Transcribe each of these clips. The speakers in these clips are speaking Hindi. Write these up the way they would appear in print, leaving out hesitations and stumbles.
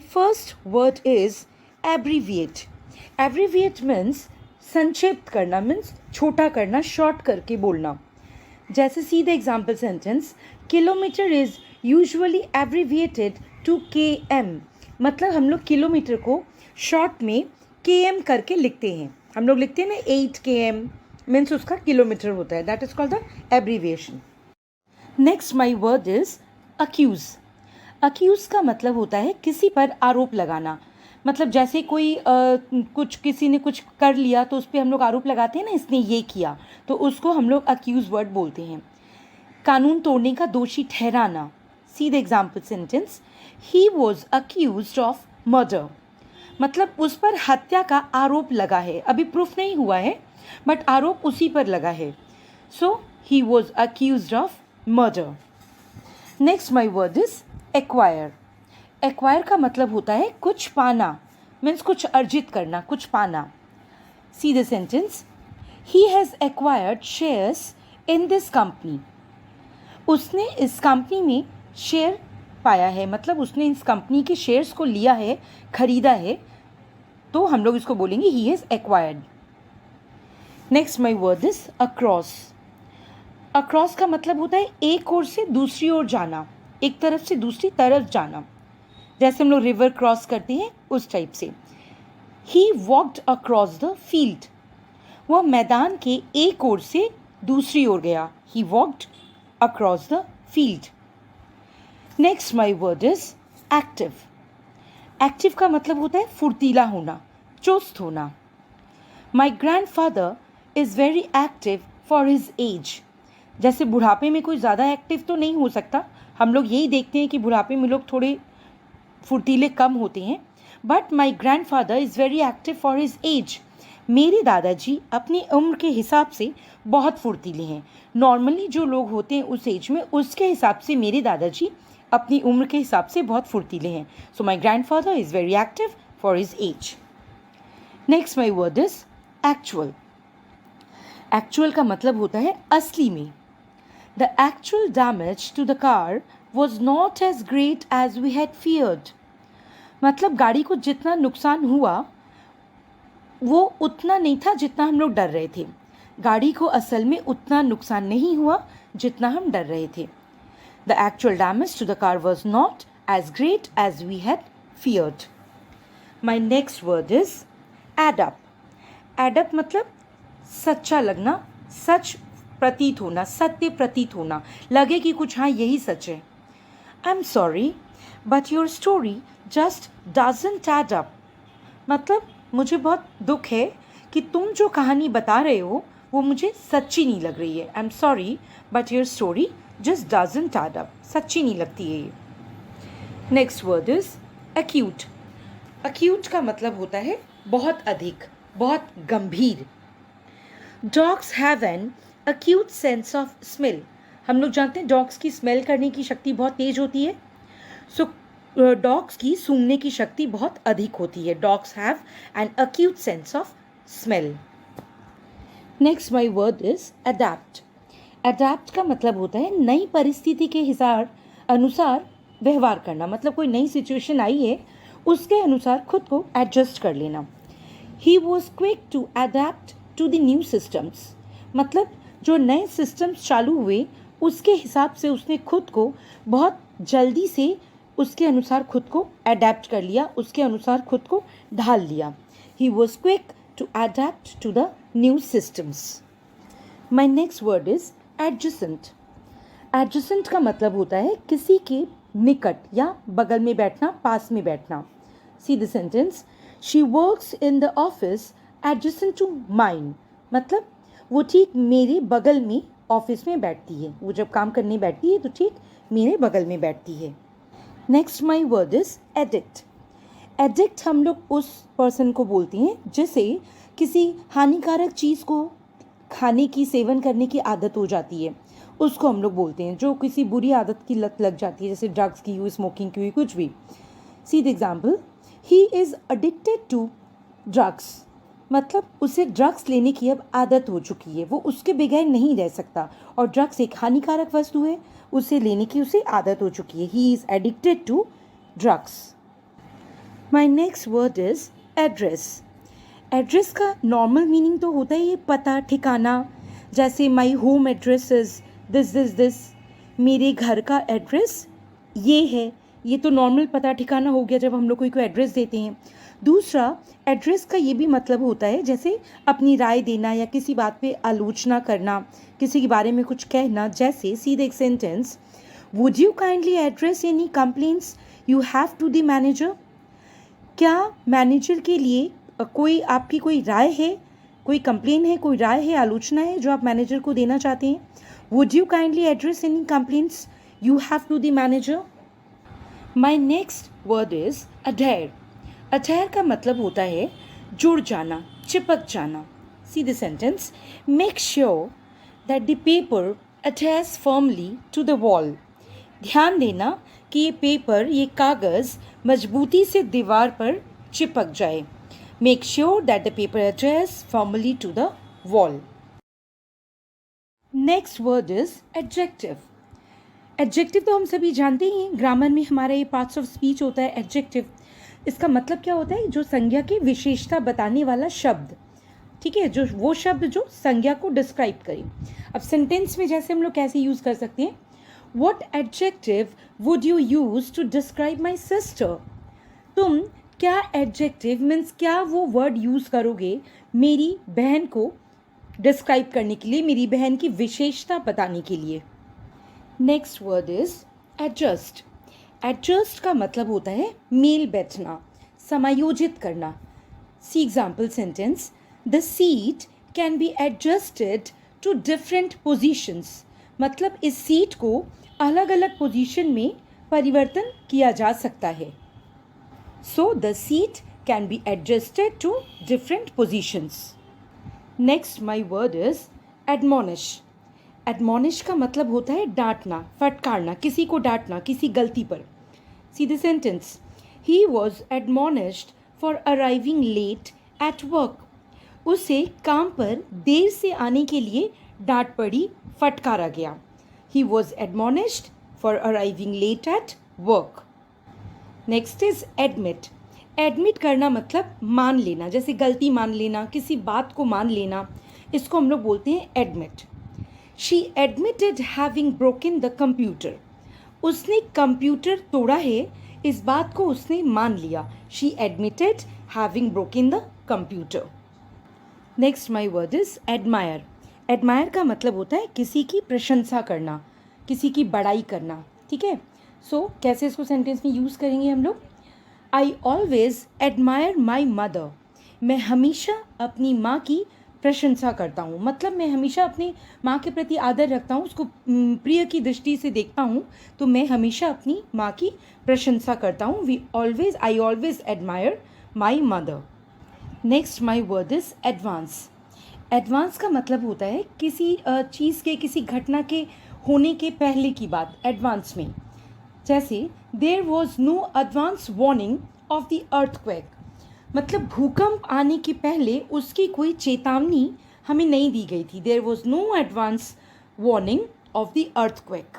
first word is abbreviate. Abbreviate means संक्षिप्त करना, मीन्स छोटा करना, शॉर्ट करके बोलना. जैसे see the example sentence, kilometre is usually abbreviated to km. मतलब हम लोग किलोमीटर को शॉर्ट में km करके लिखते हैं. हम लोग लिखते हैं ना 8 km, मीन्स उसका किलोमीटर होता है. That is called the abbreviation. Next my word is accuse. Accuse का मतलब होता है किसी पर आरोप लगाना. मतलब जैसे कोई किसी ने कुछ कर लिया तो उस पर हम लोग आरोप लगाते हैं ना, इसने ये किया, तो उसको हम लोग अक्यूज़ वर्ड बोलते हैं. कानून तोड़ने का दोषी ठहराना. सी the example sentence, he was accused of murder. मतलब उस पर हत्या का आरोप लगा है. अभी प्रूफ नहीं हुआ है बट आरोप उसी पर लगा है. So he was accused of murder. Next my word is acquire. Acquire का मतलब होता है कुछ पाना, मीन्स कुछ अर्जित करना, कुछ पाना. सी the sentence, he has acquired shares in this company. उसने इस कंपनी में शेयर पाया है, मतलब उसने इस कंपनी के शेयर्स को लिया है, खरीदा है, तो हम लोग इसको बोलेंगे he has acquired. Next my word is across. Across का मतलब होता है एक ओर से दूसरी ओर जाना, एक तरफ से दूसरी तरफ जाना. जैसे हम लोग रिवर क्रॉस करते हैं उस टाइप से. He walked across the field. वह मैदान के एक ओर से दूसरी ओर गया. He walked across the field. Next my word is active. Active का मतलब होता है फुर्तीला होना, चुस्त होना. माई grandfather is very active for his as. जैसे बुढ़ापे में कोई ज़्यादा एक्टिव तो नहीं हो सकता, हम लोग यही देखते हैं कि बुढ़ापे में लोग थोड़े फुर्तीले कम होते हैं. But my grandfather is very active for his as. मेरे दादाजी अपनी उम्र के हिसाब से बहुत फुर्तीले हैं. नॉर्मली जो लोग होते हैं उस एज में, उसके हिसाब से मेरे दादाजी अपनी उम्र के हिसाब से बहुत फुर्तीले हैं. So my grandfather is very active for his age. Next my word is actual. Actual का मतलब होता है असली में. The actual damage to the car was not as great as we had feared. मतलब गाड़ी को जितना नुकसान हुआ वो उतना नहीं था जितना हम लोग डर रहे थे. गाड़ी को असल में उतना नुकसान नहीं हुआ जितना हम डर रहे थे. The actual damage to the car was not as great as we had feared. My next word is add up. Add up मतलब सच्चा लगना, सच प्रतीत होना, सत्य प्रतीत होना, लगे कि कुछ हाँ यही सच है. I am sorry but your story just doesn't add up. मतलब मुझे बहुत दुख है कि तुम जो कहानी बता रहे हो वो मुझे सच्ची नहीं लग रही है. I am sorry but your story just doesn't add up. सच्ची नहीं लगती है ये. Next word is acute. Acute का मतलब होता है बहुत अधिक, बहुत गंभीर. Dogs have an acute sense of smell. हम लोग जानते हैं डॉग्स की स्मेल करने की शक्ति बहुत तेज होती है. सो डॉग्स की सूंघने की शक्ति बहुत अधिक होती है. Dogs have an acute sense of smell. Next my word is adapt. Adapt का मतलब होता है नई परिस्थिति के अनुसार व्यवहार करना. मतलब कोई नई सिचुएशन आई है उसके अनुसार खुद को एडजस्ट कर लेना. He was quick to adapt to the new systems. मतलब जो नए सिस्टम्स चालू हुए उसके हिसाब से उसने खुद को बहुत जल्दी से उसके अनुसार खुद को अडेप्ट कर लिया, उसके अनुसार खुद को ढाल लिया. He was quick to adapt to the new systems. My next word is adjacent. Adjacent का मतलब होता है किसी के निकट या बगल में बैठना, पास में बैठना. See the sentence, she works in the office adjacent to mine. मतलब वो ठीक मेरे बगल में ऑफिस में बैठती है. वो जब काम करने बैठती है तो ठीक मेरे बगल में बैठती है. Next my word is addict. Addict हम लोग उस पर्सन को बोलते हैं जिसे किसी हानिकारक चीज़ को खाने की, सेवन करने की आदत हो जाती है, उसको हम लोग बोलते हैं. जो किसी बुरी आदत की लत लग जाती है, जैसे ड्रग्स की हुई, स्मोकिंग की हुई, कुछ भी. See the example, he is addicted to drugs. मतलब उसे ड्रग्स लेने की अब आदत हो चुकी है, वो उसके बगैर नहीं रह सकता. और ड्रग्स एक हानिकारक वस्तु है, उसे लेने की उसे आदत हो चुकी है. He is addicted to drugs. My next word is address. Address का नॉर्मल मीनिंग तो होता ही है पता ठिकाना, जैसे my home address is this, मेरे घर का एड्रेस ये है। ये तो नॉर्मल पता ठिकाना हो गया जब हम लोग कोई एड्रेस देते हैं। दूसरा, एड्रेस का ये भी मतलब होता है जैसे अपनी राय देना या किसी बात पे आलोचना करना, किसी के बारे में कुछ कहना। जैसे सीधे एक sentence, would you kindly address any complaints you have to the manager. क्या मैनेजर के लिए कोई आपकी कोई राय है, कोई कंप्लेन है, कोई राय है, आलोचना है जो आप मैनेजर को देना चाहते हैं। Would you kindly address any complaints you have to the manager. My next word is adhere. Adhere का मतलब होता है जुड़ जाना, चिपक जाना। See the sentence, make sure that the paper attach firmly to the wall. ध्यान देना कि ये पेपर, ये कागज़ मजबूती से दीवार पर चिपक जाए। Make sure that the paper attach firmly to the wall. Next word is adjective. Adjective तो हम सभी जानते ही हैं, ग्रामर में हमारा ये पार्ट्स ऑफ स्पीच होता है एडजेक्टिव। इसका मतलब क्या होता है, जो संज्ञा की विशेषता बताने वाला शब्द, ठीक है, जो वो शब्द जो संज्ञा को डिस्क्राइब करे। अब सेंटेंस में जैसे हम लोग कैसे यूज़ कर सकते हैं, what adjective would you use to describe my sister. तुम क्या एडजेक्टिव मीन्स क्या वो वर्ड यूज़ करोगे मेरी बहन को डिस्क्राइब करने के लिए, मेरी बहन की विशेषता बताने के लिए। Next word is adjust. Adjust का मतलब होता है मेल बैठना, समायोजित करना। See example sentence, the seat can be adjusted to different positions. मतलब इस सीट को अलग अलग पोजीशन में परिवर्तन किया जा सकता है। So the seat can be adjusted to different positions. Next my word is admonish. Admonish का मतलब होता है डांटना, फटकारना, किसी को डांटना किसी गलती पर। See the sentence, he was admonished for arriving late at work. उसे काम पर देर से आने के लिए डांट पड़ी, फटकारा गया। He was admonished for arriving late at work. Next is admit. Admit करना मतलब मान लेना, जैसे गलती मान लेना, किसी बात को मान लेना, इसको हम लोग बोलते हैं admit. She admitted having broken the computer. उसने कंप्यूटर तोड़ा है, इस बात को उसने मान लिया। She admitted having broken the computer. Next my word is admire. Admire का मतलब होता है किसी की प्रशंसा करना, किसी की बड़ाई करना, ठीक है। सो कैसे इसको सेंटेंस में यूज़ करेंगे हम लोग, I always admire my mother. मैं हमेशा अपनी माँ की प्रशंसा करता हूँ, मतलब मैं हमेशा अपनी माँ के प्रति आदर रखता हूँ, उसको प्रिय की दृष्टि से देखता हूँ, तो मैं हमेशा अपनी माँ की प्रशंसा करता हूँ। I always admire my mother. Next my word is advance. Advance का मतलब होता है किसी चीज़ के, किसी घटना के होने के पहले की बात, एडवांस में। जैसे there was no advance warning of the earthquake. मतलब भूकंप आने के पहले उसकी कोई चेतावनी हमें नहीं दी गई थी। There was no advance warning of the earthquake.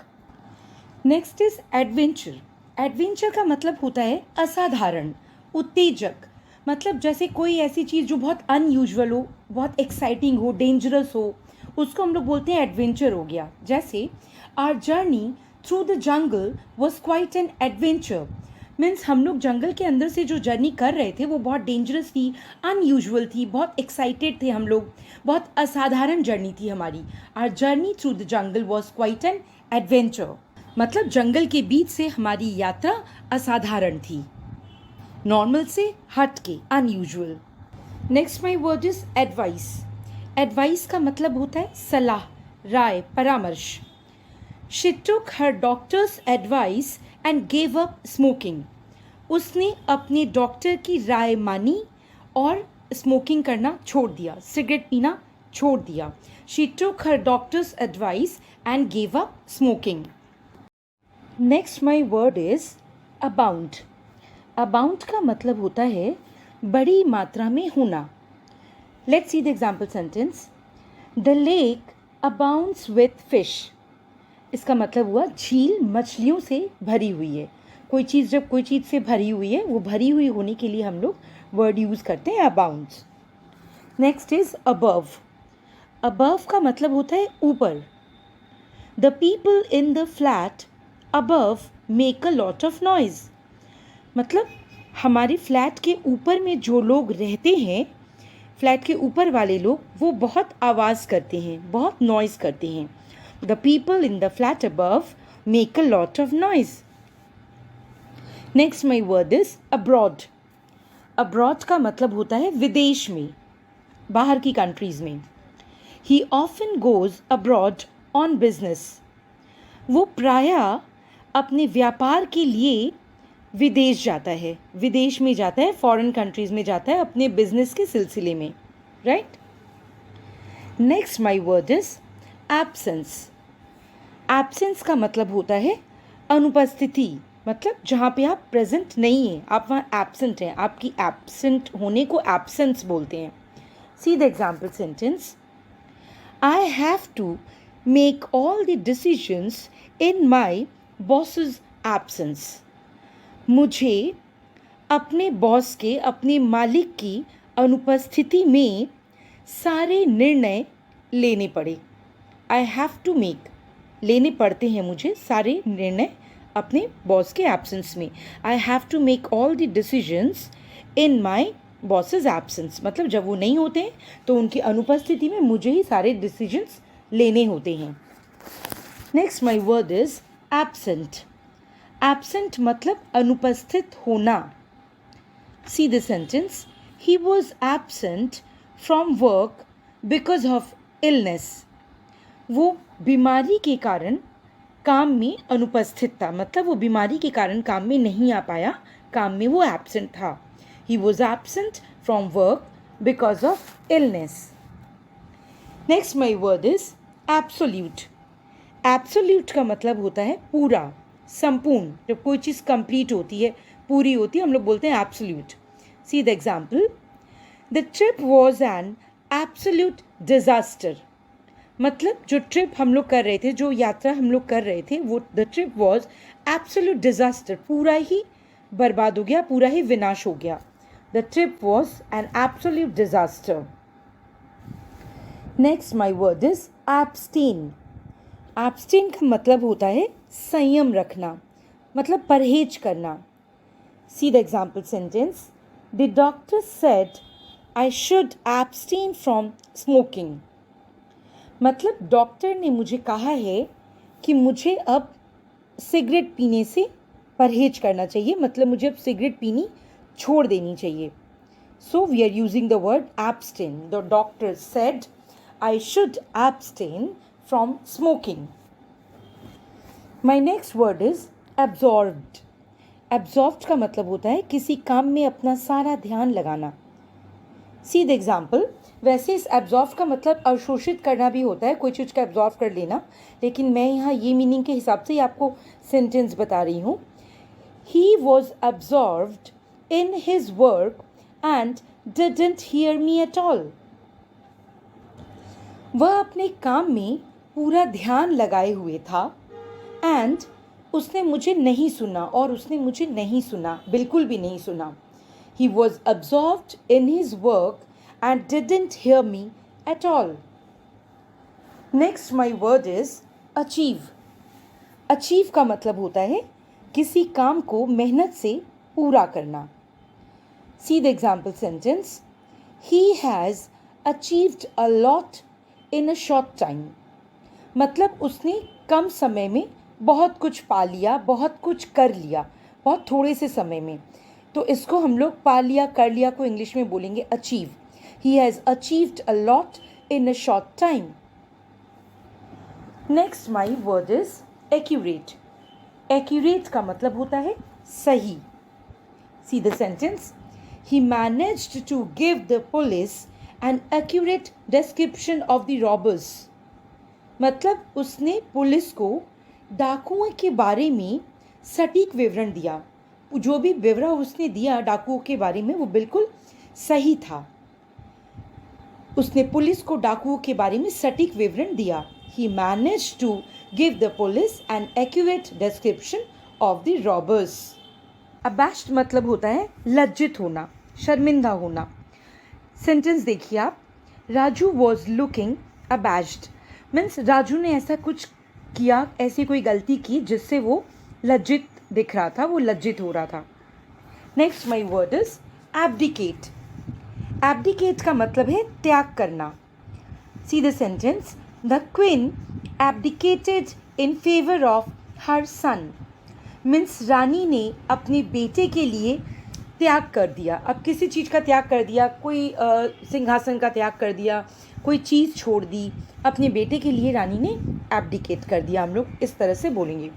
Next is adventure. Adventure का मतलब होता है असाधारण, उत्तेजक। मतलब जैसे कोई ऐसी चीज़ जो बहुत अनयूजुअल हो, बहुत एक्साइटिंग हो, डेंजरस हो, उसको हम लोग बोलते हैं एडवेंचर हो गया। जैसे our journey through the jungle was quite an adventure. Means हम लोग जंगल के अंदर से जो जर्नी कर रहे थे वो बहुत डेंजरस थी, अनयूजुअल थी, बहुत एक्साइटेड थे हम लोग, बहुत असाधारण जर्नी थी हमारी। Our journey through the jungle was quite an adventure. मतलब जंगल के बीच से हमारी यात्रा असाधारण थी, नॉर्मल से हट के, unusual. Next my word is advice. Advice का मतलब होता है सलाह, राय, परामर्श। She took her doctors advice and gave up smoking. उसने अपने डॉक्टर की राय मानी और स्मोकिंग करना छोड़ दिया, सिगरेट पीना छोड़ दिया। She took her doctors advice and gave up smoking. Next my word is abound. Abound का मतलब होता है बड़ी मात्रा में होना। Let's see the example sentence, the lake abounds with fish. इसका मतलब हुआ झील मछलियों से भरी हुई है। कोई चीज़ जब कोई चीज़ से भरी हुई है, वो भरी हुई होने के लिए हम लोग वर्ड यूज़ करते हैं abounds. Next is above. Above का मतलब होता है ऊपर. The people in the flat above make a lot of noise. मतलब हमारे फ्लैट के ऊपर में जो लोग रहते हैं, फ्लैट के ऊपर वाले लोग, वो बहुत आवाज़ करते हैं, बहुत नॉइज़ करते हैं. The people in the flat above make a lot of noise. Next my word is abroad. Abroad का मतलब होता है विदेश में, बाहर की कंट्रीज़ में. ही often goes abroad on business. वो प्रायः अपने व्यापार के लिए विदेश जाता है, विदेश में जाता है, फॉरेन कंट्रीज़ में जाता है अपने बिजनेस के सिलसिले में. Right. Next my word is absence. Absence का मतलब होता है अनुपस्थिति. मतलब जहाँ पे आप प्रेजेंट नहीं हैं, आप वहाँ एब्सेंट हैं. आपकी एब्सेंट होने को एब्सेंस बोलते हैं. See the example sentence. I have to make all the decisions in my boss's absence. मुझे अपने बॉस के, अपने मालिक की अनुपस्थिति में सारे निर्णय लेने पड़े. आई हैव टू मेक, लेने पड़ते हैं मुझे सारे निर्णय अपने बॉस के एब्सेंस में. I have to make all the decisions in my boss's absence. मतलब जब वो नहीं होते हैं तो उनकी अनुपस्थिति में मुझे ही सारे डिसीजंस लेने होते हैं. Next my word is absent. Absent मतलब अनुपस्थित होना. See the sentence. He was absent from work because of illness. वो बीमारी के कारण काम में अनुपस्थित था. मतलब वो बीमारी के कारण काम में नहीं आ पाया, काम में वो एब्सेंट था. He was absent from work because of illness. Next my word is absolute. Absolute का मतलब होता है पूरा, संपूर्ण. जब कोई चीज़ कंप्लीट होती है, पूरी होती है, हम लोग बोलते हैं absolute. C the example. The trip was an absolute disaster. मतलब जो ट्रिप हम लोग कर रहे थे, जो यात्रा हम लोग कर रहे थे, वो the trip was absolute disaster. पूरा ही बर्बाद हो गया, पूरा ही विनाश हो गया. The trip was an absolute disaster. Next my word is abstain. Abstain का मतलब होता है संयम रखना, मतलब परहेज करना. See the example sentence. The doctor said I should abstain from smoking. मतलब डॉक्टर ने मुझे कहा है कि मुझे अब सिगरेट पीने से परहेज करना चाहिए, मतलब मुझे अब सिगरेट पीनी छोड़ देनी चाहिए. So we are using the word abstain. The doctor said I should abstain from smoking. My next word is absorbed. Absorbed का मतलब होता है किसी काम में अपना सारा ध्यान लगाना. सी द एग्जाम्पल. वैसे इस एब्जॉर्व का मतलब अवशोषित करना भी होता है, कोई चीज़ का एब्जॉर्व कर लेना, लेकिन मैं यहाँ ये मीनिंग के हिसाब से आपको सेंटेंस बता रही हूँ. He was absorbed in his work and didn't hear me at all. वह अपने काम में पूरा ध्यान लगाए हुए था एंड उसने मुझे नहीं सुना, और उसने मुझे नहीं सुना, बिल्कुल भी नहीं सुना. He was absorbed in his work and didn't hear me at all. Next my word is achieve. Achieve का मतलब होता है किसी काम को मेहनत से पूरा करना. See the example sentence. He has achieved a lot in a short time. मतलब उसने कम समय में बहुत कुछ पा लिया, बहुत कुछ कर लिया, बहुत थोड़े से समय में. तो इसको हम लोग पा लिया, कर लिया को इंग्लिश में बोलेंगे achieve. He has achieved a lot in a short time. Next my word is accurate. Accurate का मतलब होता है सही. See the sentence. He managed to give the police an accurate description of the robbers. मतलब उसने पुलिस को डाकुओं के बारे में सटीक विवरण दिया. जो भी विवरण उसने दिया डाकुओं के बारे में वो बिल्कुल सही था. उसने पुलिस को डाकुओं के बारे में सटीक विवरण दिया. He managed to give the police an accurate description of the robbers. Abashed मतलब होता है लज्जित होना, शर्मिंदा होना। सेंटेंस देखिए आप, Raju was looking abashed means Raju ने ऐसा कुछ किया, ऐसी कोई गलती की जिससे वो लज्जित दिख रहा था, वो लज्जित हो रहा था। Next my word is abdicate. Abdicate का मतलब है त्याग करना। See the sentence, the queen abdicated in favour of her son means रानी ने अपने बेटे के लिए त्याग कर दिया। अब किसी चीज़ का त्याग कर दिया, कोई सिंहासन का त्याग कर दिया, कोई चीज़ छोड़ दी, अपने बेटे के लिए रानी ने एब्डिकेट कर दिया, हम लोग इस तरह से बोलेंगे।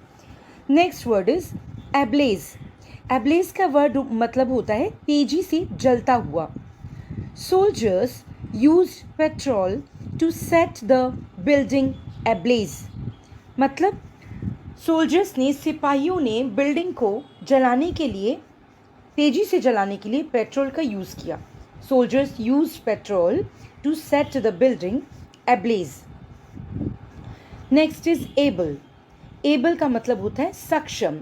Next word is ablaze. Ablaze का वर्ड मतलब होता है तेजी से जलता हुआ। Soldiers use petrol to set the building ablaze मतलब सोल्जर्स ने, सिपाहियों ने बिल्डिंग को जलाने के लिए, तेजी से जलाने के लिए पेट्रोल का यूज़ किया। Soldiers use petrol to set the building ablaze. Next is able. Able का मतलब होता है सक्षम,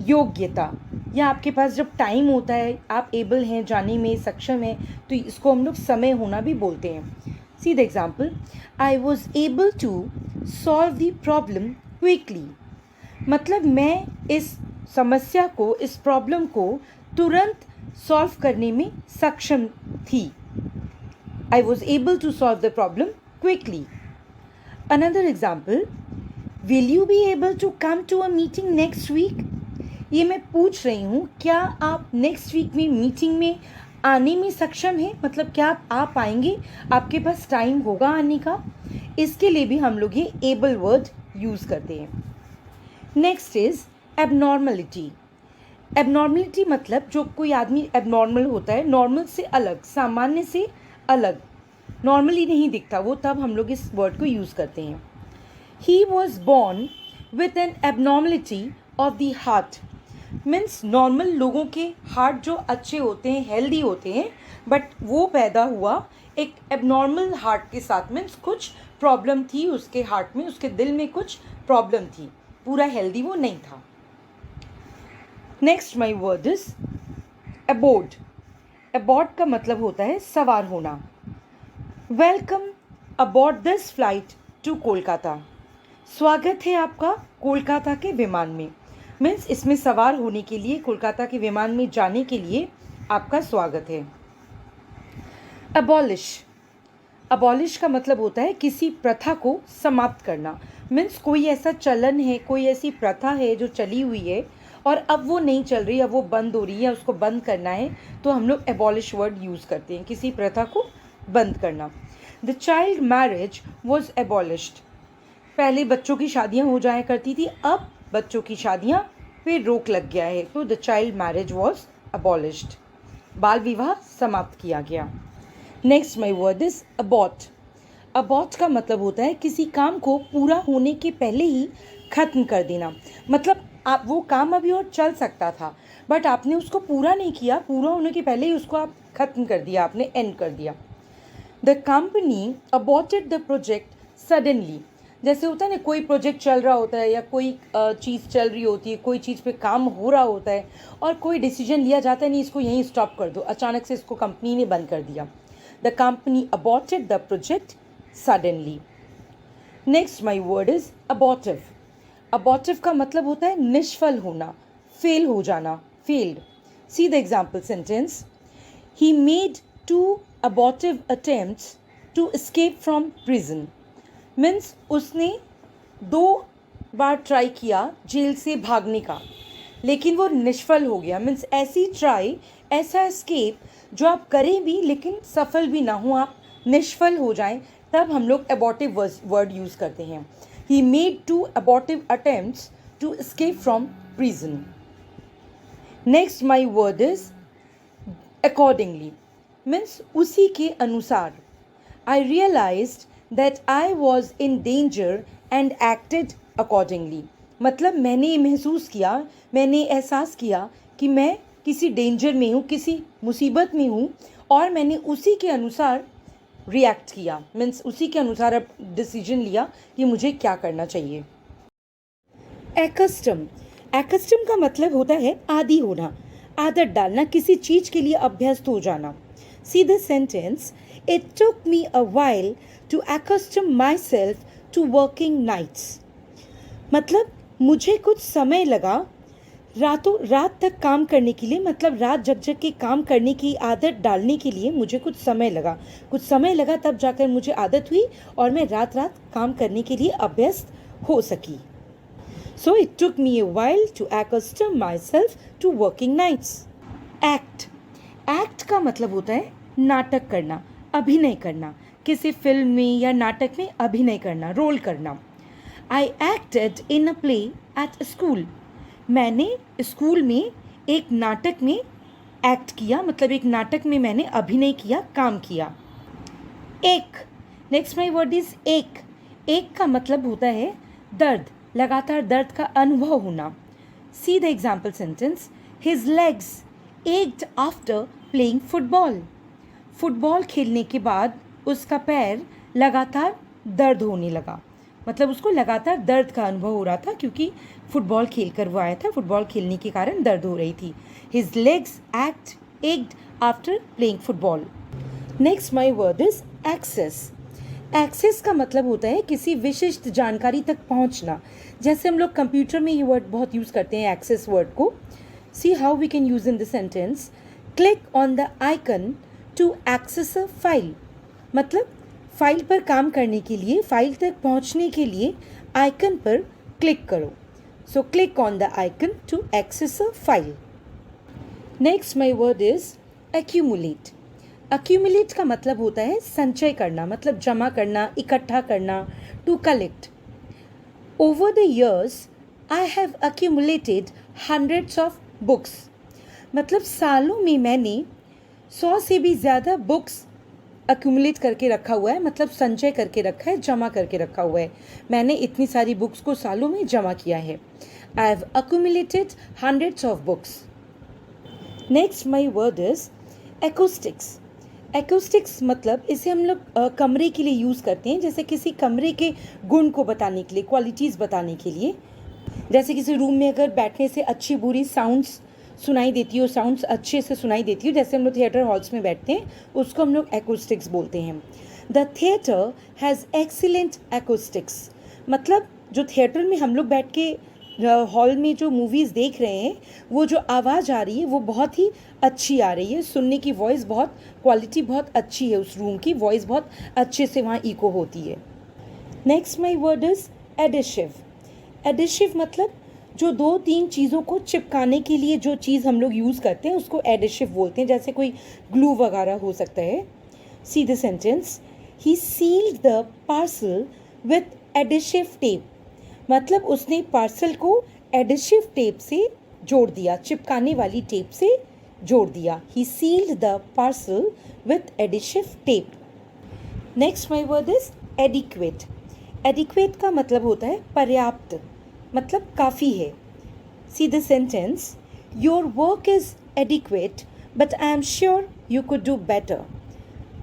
योग्यता, या आपके पास जब टाइम होता है, आप एबल हैं, जाने में सक्षम हैं, तो इसको हम लोग समय होना भी बोलते हैं। See the example, I was able to solve the problem quickly मतलब मैं इस समस्या को, इस प्रॉब्लम को तुरंत सॉल्व करने में सक्षम थी। I was able to solve the problem quickly. Another example, will you be able to come to a meeting next week. ये मैं पूछ रही हूँ, क्या आप नेक्स्ट वीक में मीटिंग में आने में सक्षम हैं, मतलब क्या आप आ पाएंगे, आपके पास टाइम होगा आने का। इसके लिए भी हम लोग ये एबल वर्ड यूज़ करते हैं। Next is abnormality. एबनॉर्मलिटी मतलब जो कोई आदमी एबनॉर्मल होता है, नॉर्मल से अलग, सामान्य से अलग, नॉर्मली नहीं दिखता वो, तब हम लोग इस वर्ड को यूज़ करते हैं। He was born with an abnormality of the heart means normal लोगों के हार्ट जो अच्छे होते हैं, हेल्दी होते हैं, बट वो पैदा हुआ एक एबनॉर्मल हार्ट के साथ मीन्स कुछ प्रॉब्लम थी उसके हार्ट में, उसके दिल में कुछ प्रॉब्लम थी, पूरा हेल्दी वो नहीं था। Next my word is aboard. Aboard का मतलब होता है सवार होना। Welcome aboard this flight to Kolkata. स्वागत है आपका कोलकाता के विमान में मीन्स इसमें सवार होने के लिए, कोलकाता के विमान में जाने के लिए आपका स्वागत है। अबॉलिश। अबॉलिश का मतलब होता है किसी प्रथा को समाप्त करना मीन्स कोई ऐसा चलन है, कोई ऐसी प्रथा है जो चली हुई है और अब वो नहीं चल रही, अब वो बंद हो रही है, उसको बंद करना है, तो हम लोग एबॉलिश वर्ड यूज़ करते हैं, किसी प्रथा को बंद करना। The child marriage was abolished. पहले बच्चों की शादियाँ हो जाया करती थी, अब बच्चों की शादियाँ पे रोक लग गया है, तो the child marriage was abolished, बाल विवाह समाप्त किया गया। Next my word is abort. Abort का मतलब होता है किसी काम को पूरा होने के पहले ही ख़त्म कर देना, मतलब आप वो काम अभी और चल सकता था बट आपने उसको पूरा नहीं किया, पूरा होने के पहले ही उसको आप ख़त्म कर दिया, आपने एंड कर दिया। The company aborted the project suddenly. जैसे होता है ना, कोई प्रोजेक्ट चल रहा होता है या कोई चीज़ चल रही होती है, कोई चीज़ पे काम हो रहा होता है और कोई डिसीजन लिया जाता है, नहीं इसको यहीं स्टॉप कर दो, अचानक से इसको कंपनी ने बंद कर दिया। The company aborted the project suddenly. Next my word is abortive. Abortive का मतलब होता है निष्फल होना, फेल हो जाना, failed. C the example sentence, he made 2 abortive attempts to escape from prison means उसने 2 बार ट्राई किया जेल से भागने का, लेकिन वो निष्फल हो गया। मीन्स ऐसी ट्राई, ऐसा एस्केप जो आप करें भी लेकिन सफल भी ना हो, आप निष्फल हो जाएं, तब हम लोग एबॉर्टिव वर्ड यूज़ करते हैं। He made 2 abortive attempts to escape from prison. Next my word is accordingly means उसी के अनुसार। I realised that I was in danger and acted accordingly मतलब मैंने ये महसूस किया, मैंने एहसास किया कि मैं किसी डेंजर में हूँ, किसी मुसीबत में हूँ और मैंने उसी के अनुसार रिएक्ट किया, मीन्स उसी के अनुसार अब डिसीजन लिया कि मुझे क्या करना चाहिए। एक्स्टम। एक्स्टम का मतलब होता है आदी होना, आदत डालना, किसी चीज़ के लिए अभ्यस्त हो जाना। See the sentence, it took me a while to accustom myself to working nights। मतलब मुझे कुछ समय लगा रातों रात तक काम करने के लिए, मतलब रात जग जग के काम करने की आदत डालने के लिए मुझे कुछ समय लगा, तब जाकर मुझे आदत हुई और मैं रात रात काम करने के लिए अभ्यस्त हो सकी। So it took me a while to accustom myself to working nights. Act का मतलब होता है नाटक करना, अभिनय करना, किसी फिल्म में या नाटक में अभिनय करना, रोल करना। I acted in a play at school. मैंने स्कूल में एक नाटक में एक्ट किया, मतलब एक नाटक में मैंने अभिनय किया, काम किया। एक, नेक्स्ट माई वर्ड इज एक। एक का मतलब होता है दर्द, लगातार दर्द का अनुभव होना। See the example sentence, his legs ached after playing football. Football खेलने के बाद उसका पैर लगातार दर्द होने लगा, मतलब उसको लगातार दर्द का अनुभव हो रहा था क्योंकि फुटबॉल खेल कर वो आया था, फुटबॉल खेलने के कारण दर्द हो रही थी। His legs ached after playing football. Next my word is access. Access का मतलब होता है किसी विशिष्ट जानकारी तक पहुंचना। जैसे हम लोग कंप्यूटर में ये वर्ड बहुत यूज़ करते हैं, एक्सेस वर्ड को। See how we can use in the sentence, click on the icon to access a file. मतलब फाइल पर काम करने के लिए, फाइल तक पहुंचने के लिए आइकन पर क्लिक करो। So click on the icon to access a file. Next my word is accumulate. Accumulate का मतलब होता है संचय करना, मतलब जमा करना, इकट्ठा करना, to collect. Over the years I have accumulated hundreds of books. मतलब सालों में मैंने 100 से भी ज़्यादा बुक्स एक्यूमुलेट करके रखा हुआ है, मतलब संचय करके रखा है, जमा करके रखा हुआ है। मैंने इतनी सारी बुक्स को सालों में जमा किया है। I have accumulated hundreds of books. Next my word is acoustics. Acoustics मतलब इसे हम लोग कमरे के लिए यूज़ करते हैं, जैसे किसी कमरे के गुण को बताने के लिए, क्वालिटीज़ बताने के लिए। जैसे किसी रूम में अगर बैठने से अच्छी बुरी साउंड्स सुनाई देती हो, साउंड्स अच्छे से सुनाई देती हो, जैसे हम लोग थिएटर हॉल्स में बैठते हैं, उसको हम लोग एक्यूस्टिक्स बोलते हैं। The theatre has excellent acoustics. मतलब जो थिएटर में हम लोग बैठ के हॉल में जो मूवीज़ देख रहे हैं, वो जो आवाज़ आ रही है वो बहुत ही अच्छी आ रही है, सुनने की वॉइस बहुत, क्वालिटी बहुत अच्छी है, उस रूम की वॉइस बहुत अच्छे से वहाँ इको होती है। Next my word is adhesive. Adhesive मतलब जो 2-3 चीज़ों को चिपकाने के लिए जो चीज़ हम लोग यूज़ करते हैं उसको एडिशिव बोलते हैं, जैसे कोई ग्लू वगैरह हो सकता है। See the sentence, he sealed the parcel with adhesive tape. मतलब उसने पार्सल को एडिशिव टेप से जोड़ दिया, चिपकाने वाली टेप से जोड़ दिया। He sealed the parcel with adhesive tape. Next my word is adequate. Adequate का मतलब होता है पर्याप्त, मतलब काफ़ी है। See the sentence, your work is adequate but I am sure you could do better.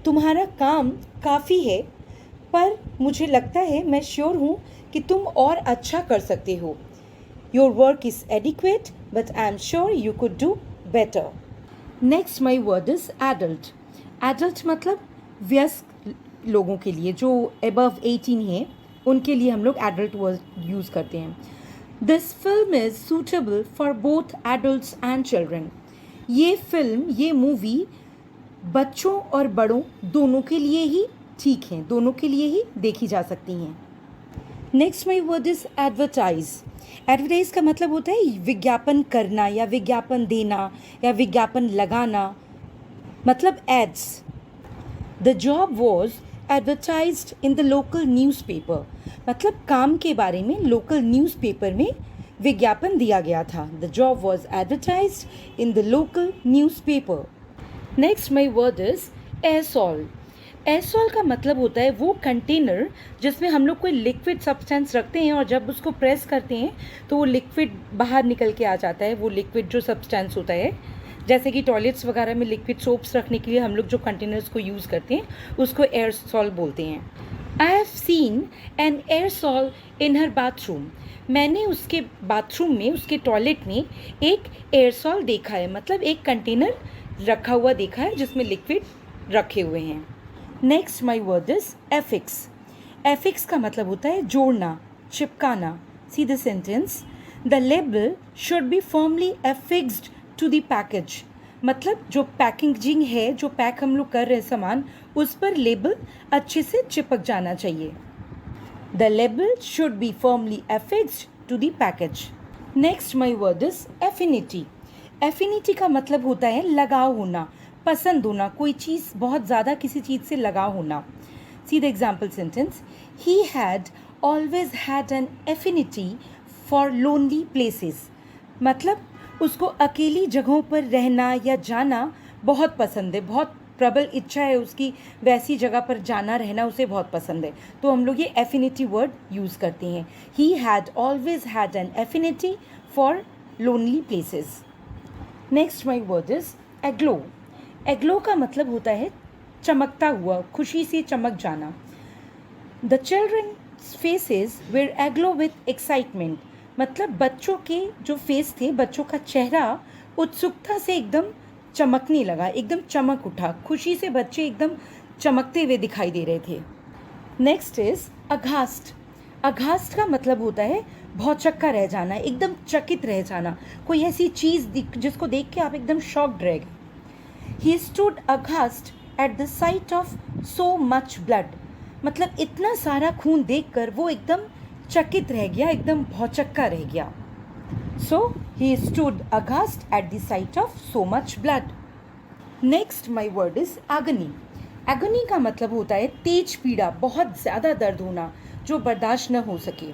तुम्हारा काम काफ़ी है पर मुझे लगता है, मैं श्योर हूँ कि तुम और अच्छा कर सकते हो। Your work is adequate but I am sure you could do better. Next my word is adult. Adult मतलब वयस्क लोगों के लिए, जो अबव 18 हैं, उनके लिए हम लोग एडल्ट वर्ड यूज़ करते हैं। This film is suitable for both adults and children. ये फिल्म, ये मूवी बच्चों और बड़ों दोनों के लिए ही ठीक हैं, दोनों के लिए ही देखी जा सकती हैं। Next my word is advertise. Advertise का मतलब होता है विज्ञापन करना या विज्ञापन देना या विज्ञापन लगाना, मतलब ads. The job was advertised in the local newspaper. मतलब काम के बारे में लोकल न्यूज़पेपर में विज्ञापन दिया गया था। The job was advertised in the local newspaper. Next my word is aerosol. Aerosol का मतलब होता है वो कंटेनर जिसमें हम लोग कोई लिक्विड सब्सटेंस रखते हैं और जब उसको प्रेस करते हैं तो वो लिक्विड बाहर निकल के आ जाता है, वो लिक्विड जो सब्सटेंस होता है। जैसे कि टॉयलेट्स वगैरह में लिक्विड सोप्स रखने के लिए हम लोग जो कंटेनर्स को यूज़ करते हैं उसको एयरसॉल बोलते हैं. I have seen an aerosol in her bathroom. मैंने उसके बाथरूम में, उसके टॉयलेट में एक एयरसॉल देखा है, मतलब एक कंटेनर रखा हुआ देखा है जिसमें लिक्विड रखे हुए हैं. Next my word is affix. Affix का मतलब होता है जोड़ना, चिपकाना. See the sentence. The label should be firmly affixed to the package. मतलब जो पैकेजिंग है, जो पैक हम लोग कर रहे हैं सामान, उस पर लेबल अच्छे से चिपक जाना चाहिए. The label should be firmly affixed to the package. Next my word is affinity. Affinity का मतलब होता है लगाव होना, पसंद होना, कोई चीज़ बहुत ज़्यादा किसी चीज़ से लगाव होना. See the example sentence. He had always had an affinity for lonely places. मतलब उसको अकेली जगहों पर रहना या जाना बहुत पसंद है, बहुत प्रबल इच्छा है उसकी, वैसी जगह पर जाना रहना उसे बहुत पसंद है. तो हम लोग ये एफिनिटी वर्ड यूज़ करते हैं. He had always had an affinity for lonely places. Next my word is aglow. Aglow का मतलब होता है चमकता हुआ, खुशी से चमक जाना. The children's faces were aglow with excitement. मतलब बच्चों के जो फेस थे, बच्चों का चेहरा उत्सुकता से एकदम चमकने लगा, एकदम चमक उठा, खुशी से बच्चे एकदम चमकते हुए दिखाई दे रहे थे. Next is अघास्ट. अघास्ट का मतलब होता है भौचक्का रह जाना, एकदम चकित रह जाना, कोई ऐसी चीज़ जिसको देख के आप एकदम शॉक्ड रह गए. ही stood aghast at the sight of so much blood. मतलब इतना सारा खून देखकर वो एकदम चकित रह गया, एकदम भौचक्का रह गया. So he stood aghast at the sight of so much blood. Next my word is agony. Agony का मतलब होता है तेज पीड़ा, बहुत ज़्यादा दर्द होना जो बर्दाश्त न हो सके.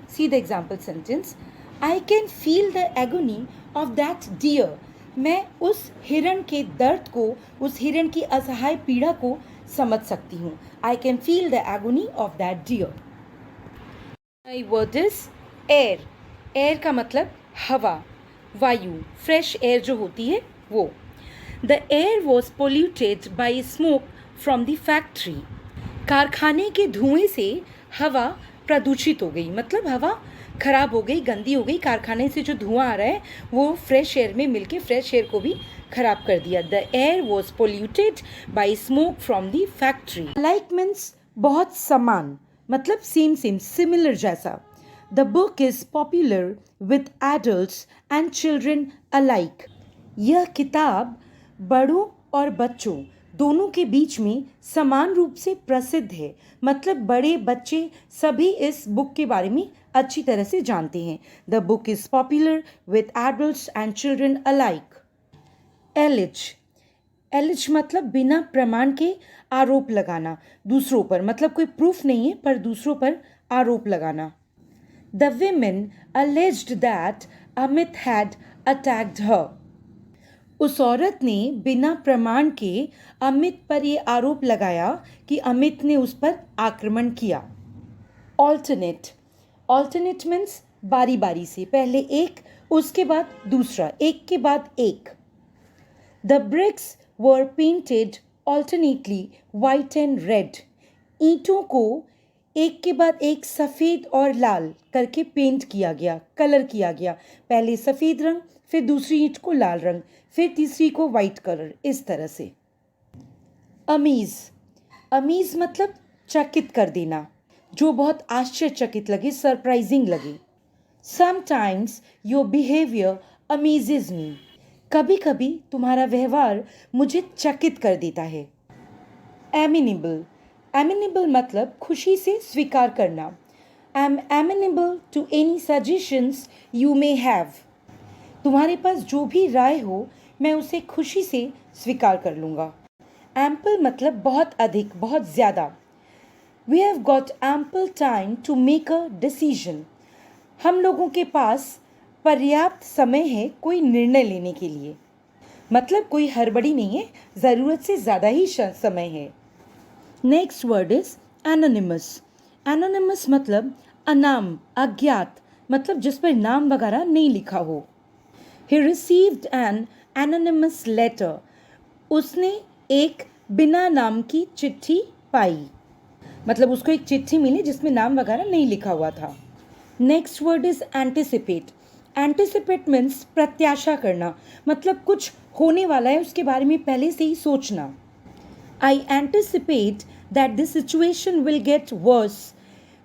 See the example sentence. I can feel the agony of that deer. मैं उस हिरण के दर्द को, उस हिरण की असहाय पीड़ा को समझ सकती हूँ. I can feel the agony of that deer. My word is air. Air का मतलब हवा, वायु, फ्रेश एयर जो होती है वो. The air was polluted by smoke from the factory. कारखाने के धुएं से हवा प्रदूषित हो गई, मतलब हवा खराब हो गई, गंदी हो गई. कारखाने से जो धुआं आ रहा है वो फ्रेश एयर में मिलके फ्रेश एयर को भी खराब कर दिया. The air was polluted by smoke from the factory. Like means बहुत समान, मतलब सेम सेम, सिमिलर जैसा. The book is popular with adults and children alike. यह किताब बड़ों और बच्चों दोनों के बीच में समान रूप से प्रसिद्ध है. मतलब बड़े बच्चे सभी इस बुक के बारे में अच्छी तरह से जानते हैं. The book is popular with adults and children alike. Allege. Allege मतलब बिना प्रमाण के आरोप लगाना दूसरों पर, मतलब कोई प्रूफ नहीं है पर दूसरों पर आरोप लगाना. The women alleged that Amit had attacked her. उस औरत ने बिना प्रमाण के अमित पर ये आरोप लगाया कि अमित ने उस पर आक्रमण किया. ऑल्टरनेट. ऑल्टरनेट मीन्स बारी बारी से, पहले एक उसके बाद दूसरा, एक के बाद एक. The bricks were painted alternately white and red. ईंटों को एक के बाद एक सफ़ेद और लाल करके पेंट किया गया, कलर किया गया. पहले सफ़ेद रंग, फिर दूसरी ईंट को लाल रंग, फिर तीसरी को वाइट कलर, इस तरह से. अमीज़. अमीज़ मतलब चकित कर देना, जो बहुत आश्चर्यचकित लगे, सरप्राइजिंग लगे. समटाइम्स योर बिहेवियर अमेजेस मी. कभी कभी तुम्हारा व्यवहार मुझे चकित कर देता है. एमिनेबल. एमिनेबल मतलब खुशी से स्वीकार करना. I am amenable to any suggestions you may have. तुम्हारे पास जो भी राय हो मैं उसे खुशी से स्वीकार कर लूँगा. एम्पल मतलब बहुत अधिक, बहुत ज़्यादा. We have got ample time to make a decision. हम लोगों के पास पर्याप्त समय है कोई निर्णय लेने के लिए, मतलब कोई हड़बड़ी नहीं है, ज़रूरत से ज़्यादा ही समय है. Next word is anonymous. Anonymous मतलब अनाम, अज्ञात, मतलब जिस पर नाम वगैरह नहीं लिखा हो. He received an anonymous letter, उसने एक बिना नाम की चिट्ठी पाई, मतलब उसको एक चिट्ठी मिली जिसमें नाम वगैरह नहीं लिखा हुआ था। Next word is anticipate. Anticipate means प्रत्याशा करना, मतलब कुछ होने वाला है उसके बारे में पहले से ही सोचना। I anticipate that this situation will get worse.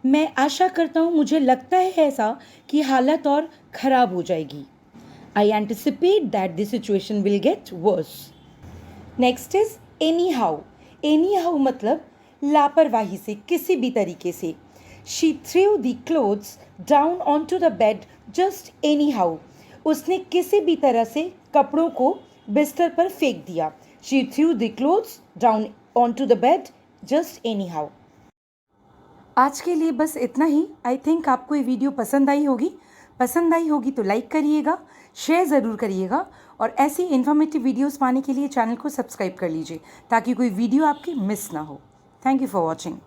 मैं आशा करता हूँ, मुझे लगता है ऐसा कि हालत और ख़राब हो जाएगी। I anticipate that this situation will get worse. Next is anyhow. Anyhow मतलब लापरवाही से, किसी भी तरीके से। She threw the clothes down on to the bed just anyhow. उसने किसी भी तरह से कपड़ों को बिस्तर पर फेंक दिया। She threw the clothes down on to the bed just anyhow. आज के लिए बस इतना ही। आई थिंक आपको ये वीडियो पसंद आई होगी। पसंद आई होगी तो लाइक करिएगा, शेयर ज़रूर करिएगा, और ऐसी इन्फॉर्मेटिव वीडियोस पाने के लिए चैनल को सब्सक्राइब कर लीजिए ताकि कोई वीडियो आपकी मिस ना हो। Thank you for watching.